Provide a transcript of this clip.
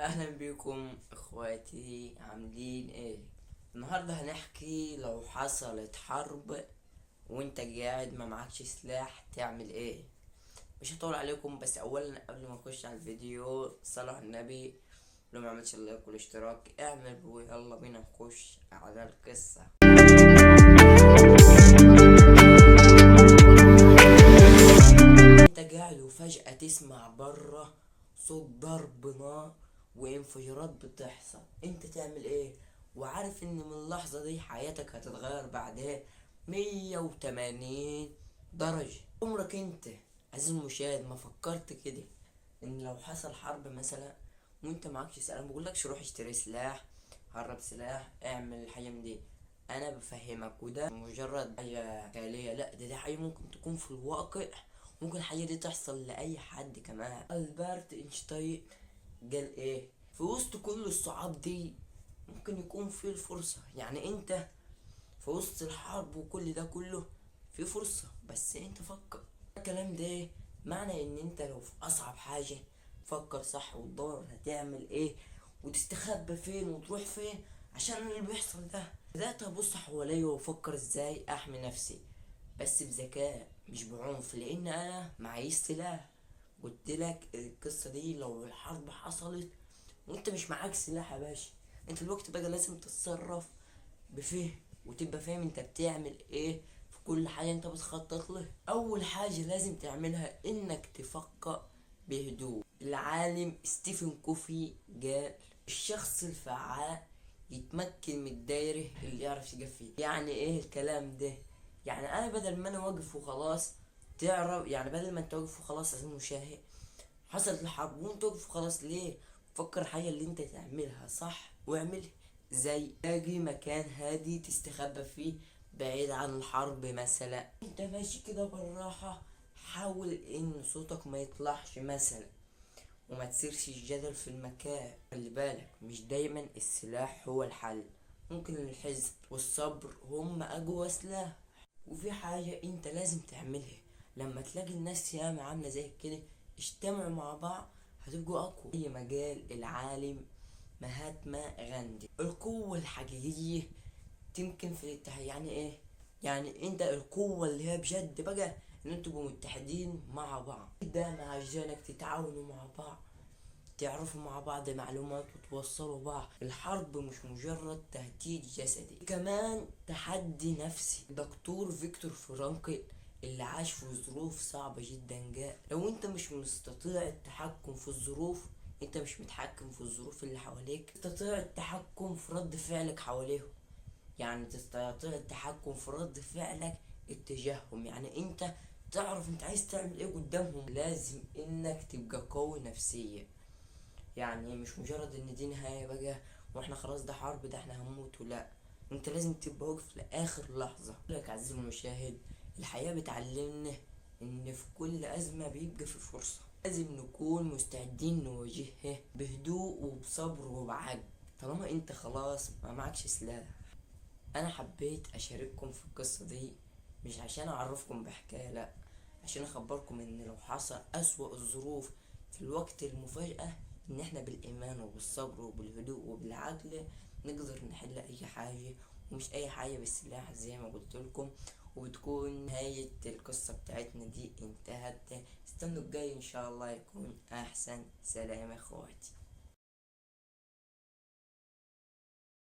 اهلا بكم اخواتي، عاملين ايه؟ النهارده هنحكي لو حصلت حرب وانت قاعد ما معكش سلاح تعمل ايه. مش هطول عليكم، بس اولا قبل ما نخش على الفيديو صلوا على النبي. لو ما عملتش اللايك والاشتراك اعمل، ويلا بينا نخش على القصة. انت قاعد وفجأة تسمع برا صوت ضرب نار وانفجارات بتحصل، انت تعمل ايه؟ وعارف ان من اللحظة دي حياتك هتتغير بعدها 180 درجة. عمرك انت عزيزي المشاهد ما فكرت كده ان لو حصل حرب مثلا وانت معكش سلاح؟ ما بقولكش روح اشتري سلاح، هرب سلاح، اعمل حاجة من دي. انا بفهمك، وده مجرد حاجة خيالية، لا دي حاجة ممكن تكون في الواقع. ممكن الحاجة دي تحصل لأي حد. كمان ألبرت اينشتاين قال ايه؟ في وسط كل الصعاب دي ممكن يكون في الفرصة. يعني انت في وسط الحرب وكل ده كله في فرصة، بس انت فكر. الكلام ده معنى ان انت لو في اصعب حاجة فكر صح وتدور هتعمل ايه وتستخبى فين وتروح فين عشان اللي بيحصل ده. بدأت ابص حواليا وافكر ازاي احمي نفسي، بس بذكاء مش بعنف، لان انا معيش سلاح. قلت لك القصة دي لو الحرب حصلت وانت مش معاك سلاح يا باشا، انت الوقت بقى لازم تتصرف بفهم وتبقى فاهم انت بتعمل ايه في كل حاجة انت بتخطط له. اول حاجة لازم تعملها انك تفكر بهدوء. العالم ستيفن كوفي قال الشخص الفعال يتمكن من الدايرة اللي يعرف يقف فيه. يعني ايه الكلام ده؟ يعني انا بدل ما انا واقف وخلاص، تعرف يعني بدل ما انت واقف وخلاص عشان المشاهد حصلت الحرب وانت واقف وخلاص، ليه؟ فكر الحاجة اللي انت تعملها صح واعملها. زي لاقي مكان هادي تستخبى فيه بعيد عن الحرب. مثلا انت ماشي كده بالراحة، حاول ان صوتك ما يطلعش مثلا، وما تثيرش الجدل في المكان. خلي بالك مش دايما السلاح هو الحل، ممكن الحزم والصبر هم اقوى سلاح. وفي حاجة انت لازم تعملها لما تلاقي الناس ياما عاملة زي كده، اجتمعوا مع بعض هتبقوا اقوى. زي ما قال العالم مهاتما غاندي، القوة الحقيقية تمكن في الاتحاد. يعني ايه؟ يعني انت القوة اللي هي بجد بقى ان انتوا تبقوا متحدين مع بعض، ده مع رجالك تتعاونوا مع بعض، تعرفوا مع بعض معلومات وتوصلوا بعض. الحرب مش مجرد تهديد جسدي، كمان تحدي نفسي. دكتور فيكتور فرانكل اللي عاش في ظروف صعبة جدا قال لو انت مش مستطيع التحكم في الظروف، انت مش متحكم في الظروف اللي حواليك، تستطيع التحكم في رد فعلك حواليهم. يعني تستطيع التحكم في رد فعلك اتجاههم. يعني انت تعرف انت عايز تعمل ايه قدامهم. لازم انك تبقى قوي نفسيا، يعني مش مجرد ان دي نهاية بقى واحنا خلاص ده حرب ده احنا هنموت، ولا انت لازم تبقى واقف لاخر لحظة. لك عزيزي المشاهد، الحياة بتعلمنا ان في كل ازمة بيبقى في فرصة، لازم نكون مستعدين نواجهها بهدوء وبصبر وبعقل. طالما انت خلاص ما معكش سلاح، انا حبيت اشارككم في القصة دي مش عشان اعرفكم بحكاية، لا عشان اخبركم ان لو حصل اسوأ الظروف في الوقت المفاجأة، ان احنا بالايمان وبالصبر وبالهدوء وبالعقل نقدر نحل اي حاجة. ومش اي حاجة بالسلاح زي ما قلت لكم. وبتكون نهاية القصة بتاعتنا دي انتهت. استنوا الجاي ان شاء الله يكون احسن. سلام يا اخواتي.